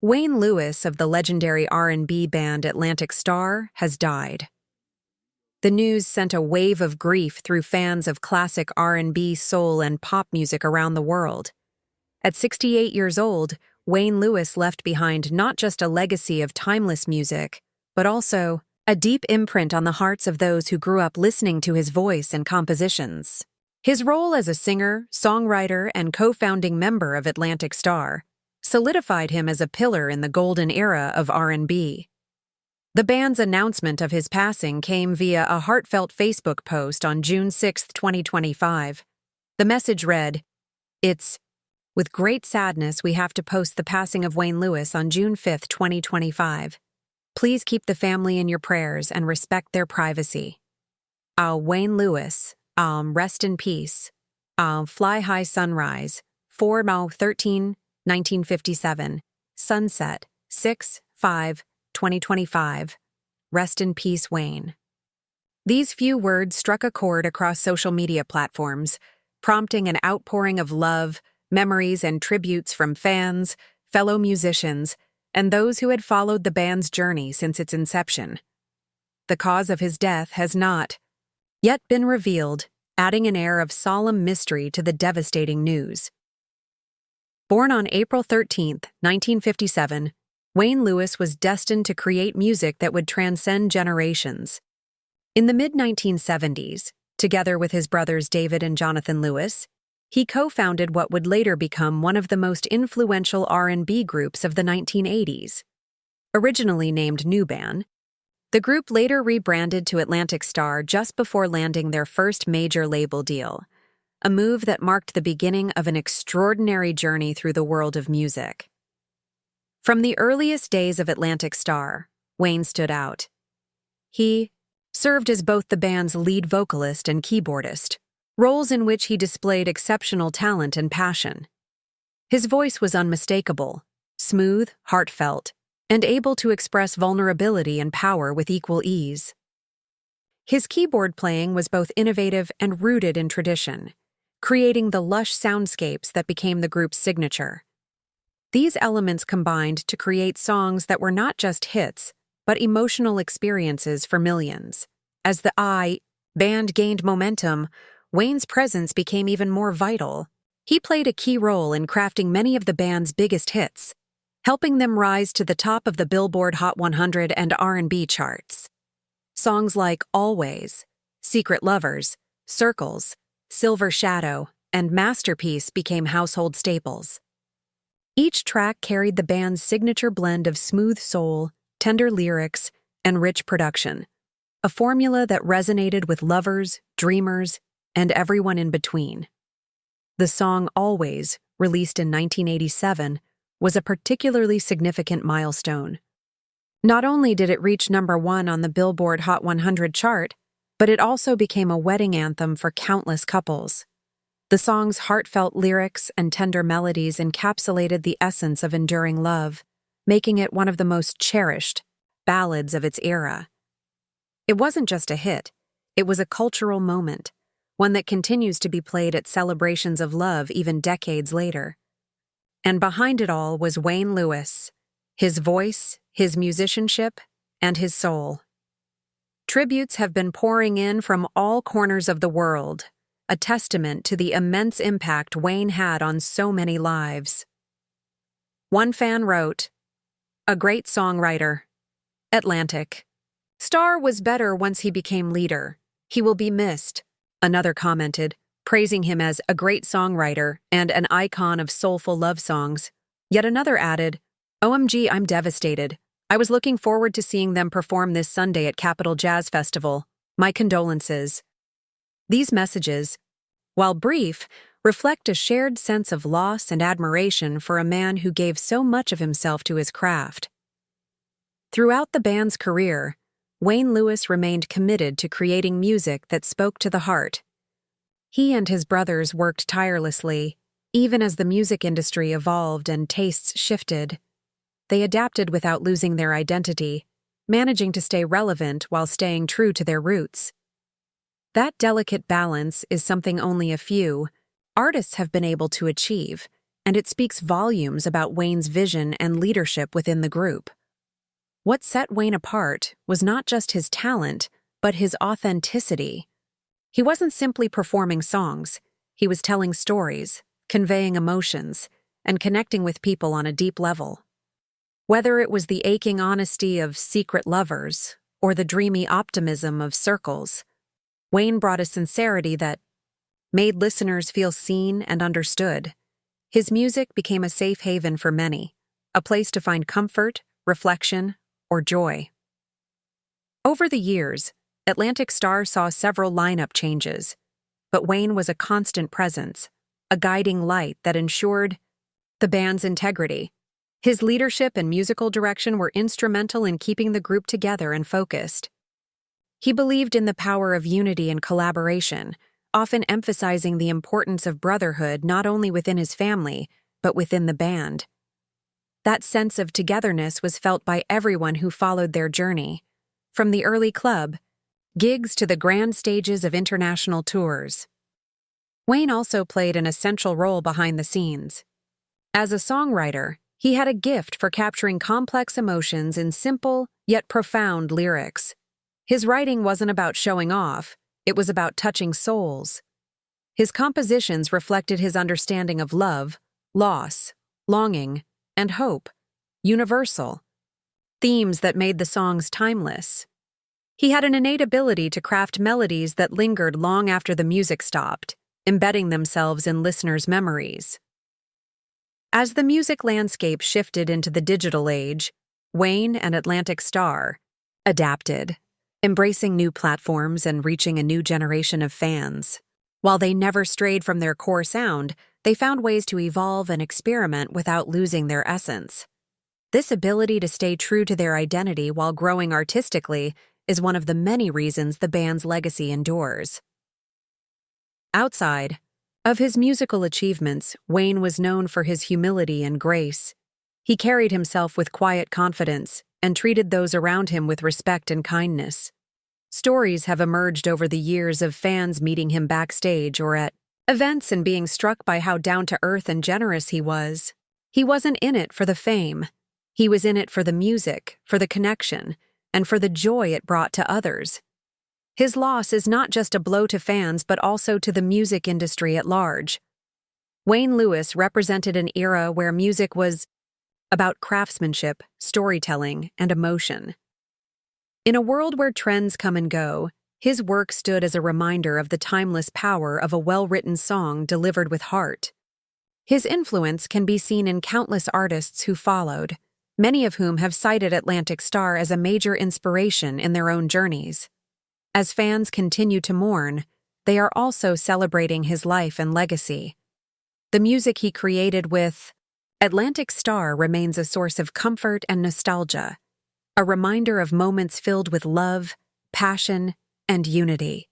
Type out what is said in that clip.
Wayne Lewis of the legendary R&B band Atlantic Starr has died. The news sent a wave of grief through fans of classic R&B, soul, and pop music around the world. At 68 years old, Wayne Lewis left behind not just a legacy of timeless music, but also a deep imprint on the hearts of those who grew up listening to his voice and compositions. His role as a singer, songwriter, and co-founding member of Atlantic Starr solidified him as a pillar in the golden era of R&B. The band's announcement of his passing came via a heartfelt Facebook post on June 6, 2025. The message read, "It's with great sadness we have to post the passing of Wayne Lewis on June 5, 2025. Please keep the family in your prayers and respect their privacy. Wayne Lewis, rest in peace. Fly High Sunrise, 4/13/1957. Sunset, 6/5/2025. Rest in peace, Wayne." These few words struck a chord across social media platforms, prompting an outpouring of love, memories, and tributes from fans, fellow musicians, and those who had followed the band's journey since its inception. The cause of his death has not yet been revealed, adding an air of solemn mystery to the devastating news. Born on April 13, 1957, Wayne Lewis was destined to create music that would transcend generations. In the mid-1970s, together with his brothers David and Jonathan Lewis, he co-founded what would later become one of the most influential R&B groups of the 1980s. Originally named New Band, the group later rebranded to Atlantic Starr just before landing their first major label deal, a move that marked the beginning of an extraordinary journey through the world of music. From the earliest days of Atlantic Starr, Wayne stood out. He served as both the band's lead vocalist and keyboardist, roles in which he displayed exceptional talent and passion. His voice was unmistakable, smooth, heartfelt, and able to express vulnerability and power with equal ease. His keyboard playing was both innovative and rooted in tradition, creating the lush soundscapes that became the group's signature. These elements combined to create songs that were not just hits, but emotional experiences for millions. As the band gained momentum, Wayne's presence became even more vital. He played a key role in crafting many of the band's biggest hits, helping them rise to the top of the Billboard Hot 100 and R&B charts. Songs like Always, Secret Lovers, Circles, Silver Shadow, and Masterpiece became household staples. Each track carried the band's signature blend of smooth soul, tender lyrics, and rich production, a formula that resonated with lovers, dreamers, and everyone in between. The song Always, released in 1987, was a particularly significant milestone. Not only did it reach #1 on the Billboard Hot 100 chart, but it also became a wedding anthem for countless couples. The song's heartfelt lyrics and tender melodies encapsulated the essence of enduring love, making it one of the most cherished ballads of its era. It wasn't just a hit, it was a cultural moment, one that continues to be played at celebrations of love even decades later. And behind it all was Wayne Lewis, his voice, his musicianship, and his soul. Tributes have been pouring in from all corners of the world, a testament to the immense impact Wayne had on so many lives. One fan wrote, "A great songwriter. Atlantic. Starr was better once he became leader. He will be missed." Another commented, praising him as a great songwriter and an icon of soulful love songs. Yet another added, "OMG, I'm devastated. I was looking forward to seeing them perform this Sunday at Capitol Jazz Festival. My condolences." These messages, while brief, reflect a shared sense of loss and admiration for a man who gave so much of himself to his craft. Throughout the band's career, Wayne Lewis remained committed to creating music that spoke to the heart. He and his brothers worked tirelessly, even as the music industry evolved and tastes shifted. They adapted without losing their identity, managing to stay relevant while staying true to their roots. That delicate balance is something only a few artists have been able to achieve, and it speaks volumes about Wayne's vision and leadership within the group. What set Wayne apart was not just his talent, but his authenticity. He wasn't simply performing songs, he was telling stories, conveying emotions, and connecting with people on a deep level. Whether it was the aching honesty of Secret Lovers or the dreamy optimism of Circles, Wayne brought a sincerity that made listeners feel seen and understood. His music became a safe haven for many, a place to find comfort, reflection, or joy. Over the years, Atlantic Starr saw several lineup changes, but Wayne was a constant presence, a guiding light that ensured the band's integrity. His leadership and musical direction were instrumental in keeping the group together and focused. He believed in the power of unity and collaboration, often emphasizing the importance of brotherhood not only within his family, but within the band. That sense of togetherness was felt by everyone who followed their journey, from the early club gigs to the grand stages of international tours. Wayne also played an essential role behind the scenes. As a songwriter, he had a gift for capturing complex emotions in simple yet profound lyrics. His writing wasn't about showing off, it was about touching souls. His compositions reflected his understanding of love, loss, longing, and hope, universal, themes that made the songs timeless. He had an innate ability to craft melodies that lingered long after the music stopped, embedding themselves in listeners' memories. As the music landscape shifted into the digital age, Wayne and Atlantic Starr adapted, embracing new platforms and reaching a new generation of fans. While they never strayed from their core sound, they found ways to evolve and experiment without losing their essence. This ability to stay true to their identity while growing artistically is one of the many reasons the band's legacy endures. Outside of his musical achievements, Wayne was known for his humility and grace. He carried himself with quiet confidence and treated those around him with respect and kindness. Stories have emerged over the years of fans meeting him backstage or at events and being struck by how down-to-earth and generous he was. He wasn't in it for the fame. He was in it for the music, for the connection, and for the joy it brought to others. His loss is not just a blow to fans but also to the music industry at large. Wayne Lewis represented an era where music was about craftsmanship, storytelling, and emotion. In a world where trends come and go, his work stood as a reminder of the timeless power of a well-written song delivered with heart. His influence can be seen in countless artists who followed, many of whom have cited Atlantic Starr as a major inspiration in their own journeys. As fans continue to mourn, they are also celebrating his life and legacy. The music he created with Atlantic Starr remains a source of comfort and nostalgia, a reminder of moments filled with love, passion, and unity.